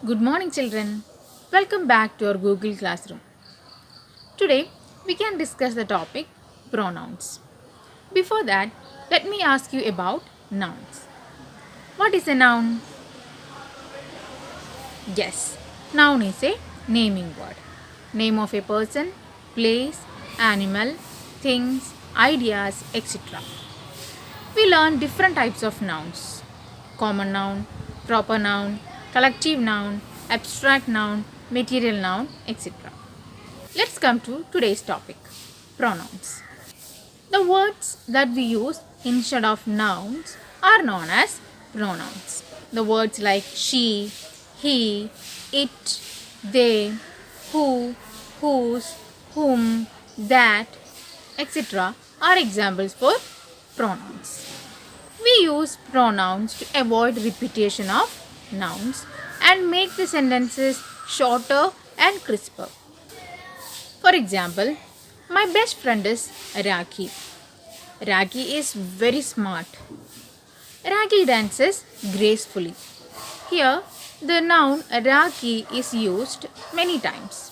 Good morning, children. Welcome back to our Google Classroom. Today, we can discuss the topic pronouns. Before that, let me ask you about nouns. What is a noun? Yes, noun is a naming word. Name of a person, place, animal, things, ideas, etc. We learn different types of nouns: common noun, proper noun, collective noun, abstract noun, material noun, etc. Let's come to today's topic: pronouns. The words that we use instead of nouns are known as pronouns. The words like she, he, it, they, who, whose, whom, that, etc. are examples for pronouns. We use pronouns to avoid repetition of nouns and make the sentences shorter and crisper. For example, my best friend is Raki. Raki is very smart. Raki dances gracefully. Here, the noun Raki is used many times.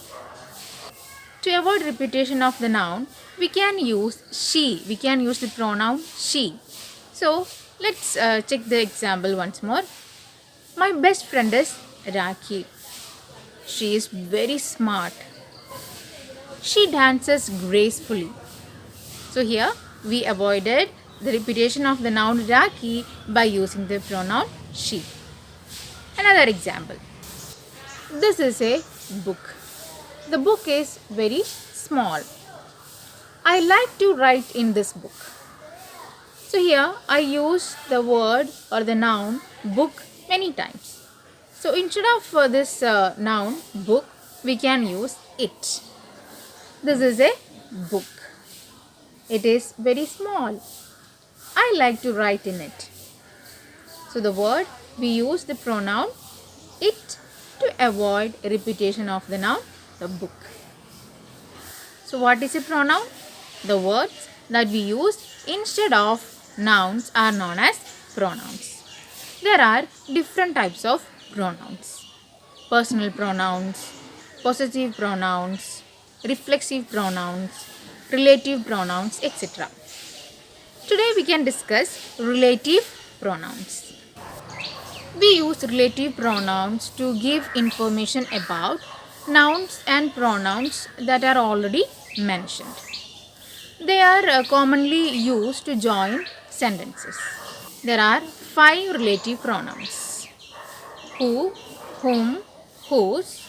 To avoid repetition of the noun, we can use she. We can use the pronoun she. So, let's check the example once more. My best friend is Raki. She is very smart. She dances gracefully. So here we avoided the repetition of the noun Raki by using the pronoun she. Another example. This is a book. The book is very small. I like to write in this book. So here I use the word or the noun book many times. So instead of this noun book, we can use it. This is a book. It is very small. I like to write in it. So the word we use the pronoun it to avoid repetition of the noun the book. So what is a pronoun? The words that we use instead of nouns are known as pronouns. There are different types of pronouns: personal pronouns, possessive pronouns, reflexive pronouns, relative pronouns, etc. Today we can discuss relative pronouns. We use relative pronouns to give information about nouns and pronouns that are already mentioned. They are commonly used to join sentences. There are 5 relative pronouns: who, whom, whose,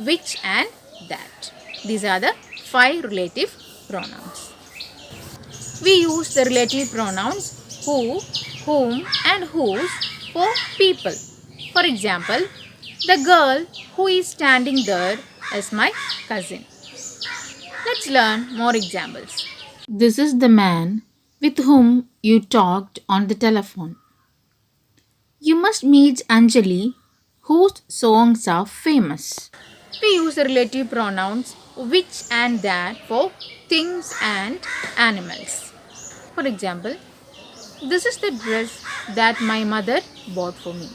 which, and that. These are the 5 relative pronouns. We use the relative pronouns who, whom, and whose for people. For example, the girl who is standing there is my cousin. Let's learn more examples. This is the man with whom you talked on the telephone. You must meet Anjali, whose songs are famous. We use the relative pronouns which and that for things and animals. For example, this is the dress that my mother bought for me.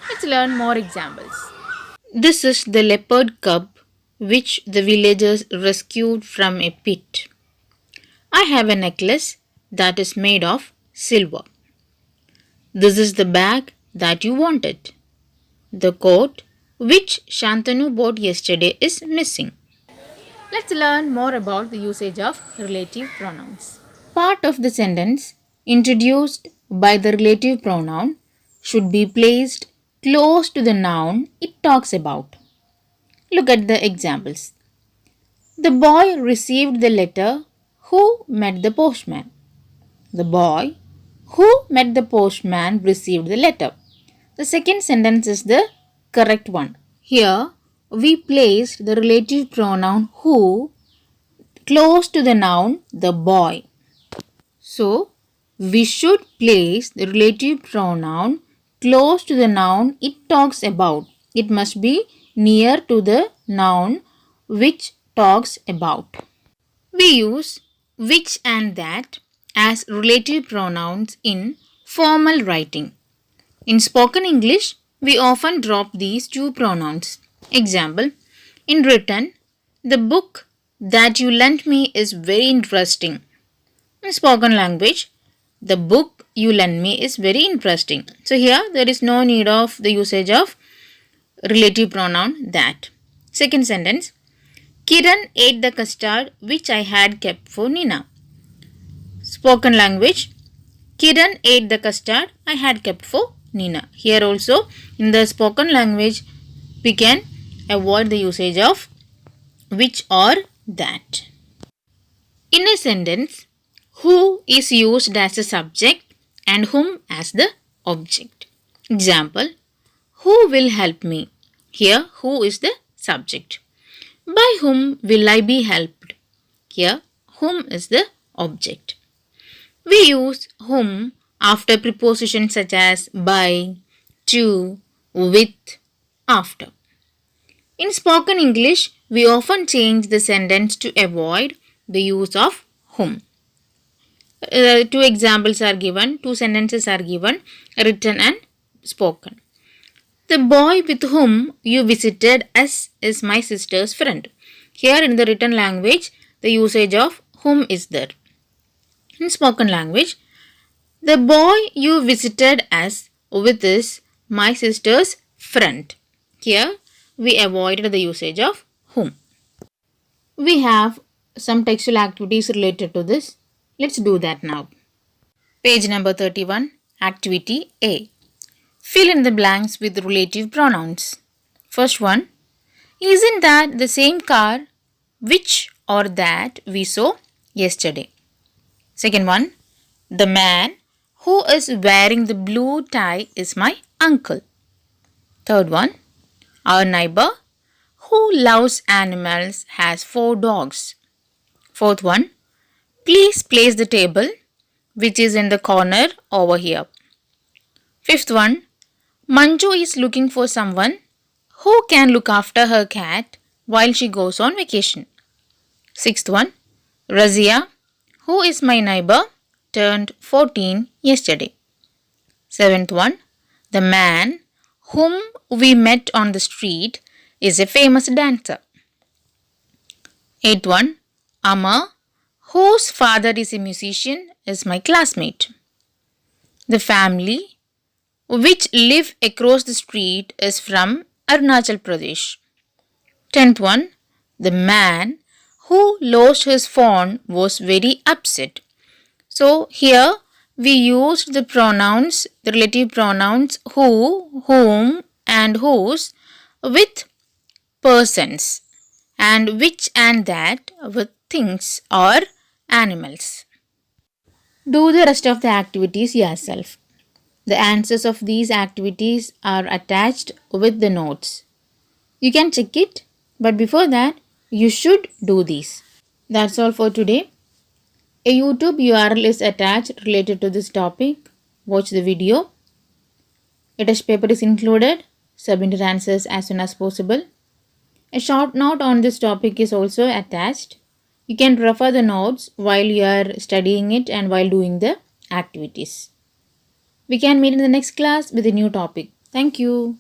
Let's learn more examples. This is the leopard cub which the villagers rescued from a pit. I have a necklace that is made of silver. This is the bag that you wanted. The coat which Shantanu bought yesterday is missing. Let's learn more about the usage of relative pronouns. Part of the sentence introduced by the relative pronoun should be placed close to the noun it talks about. Look at the examples. The boy received the letter who met the postman. The boy who met the postman received the letter. The second sentence is the correct one. Here we placed the relative pronoun who close to the noun the boy. So we should place the relative pronoun close to the noun it talks about. It must be near to the noun which talks about. We use which and that as relative pronouns in formal writing. In spoken English, we often drop these two pronouns. Example, in written, the book that you lent me is very interesting. In spoken language, the book you lent me is very interesting. So here there is no need of the usage of relative pronoun that. Second sentence, Kiran ate the custard which I had kept for Nina. Spoken language, Kiran ate the custard I had kept for Nina. Here also in the spoken language we can avoid the usage of which or that. In a sentence, who is used as a subject and whom as the object. Example, who will help me? Here, who is the subject. By whom will I be helped? Here, whom is the object. We use whom after prepositions such as by, to, with, after. In spoken English, we often change the sentence to avoid the use of whom. Two examples are given, two sentences are given, written and spoken. The boy with whom you visited us is my sister's friend. Here in the written language, the usage of whom is there. In spoken language, the boy you visited us with is my sister's friend. Here we avoided the usage of whom. We have some textual activities related to this. Let's do that now. Page number 31, Activity A. Fill in the blanks with relative pronouns. First one, isn't that the same car which or that we saw yesterday? Second one, the man who is wearing the blue tie is my uncle. Third one, our neighbor who loves animals has 4 dogs. Fourth one, please place the table which is in the corner over here. Fifth one, Manju is looking for someone who can look after her cat while she goes on vacation. Sixth one, Razia, who is my neighbor, turned 14 yesterday. Seventh one, the man whom we met on the street is a famous dancer. Eighth one, Amma, whose father is a musician, is my classmate. The family which live across the street is from Arunachal Pradesh. 10th one, the man who lost his phone was very upset. So here we used the pronouns, the relative pronouns who, whom and whose with persons and which and that with things or animals. Do the rest of the activities yourself. The answers of these activities are attached with the notes. You can check it, but before that, you should do these. That's all for today. A YouTube URL is attached related to this topic. Watch the video. A test paper is included. Submit answers as soon as possible. A short note on this topic is also attached. You can refer the notes while you are studying it and while doing the activities. We can meet in the next class with a new topic. Thank you.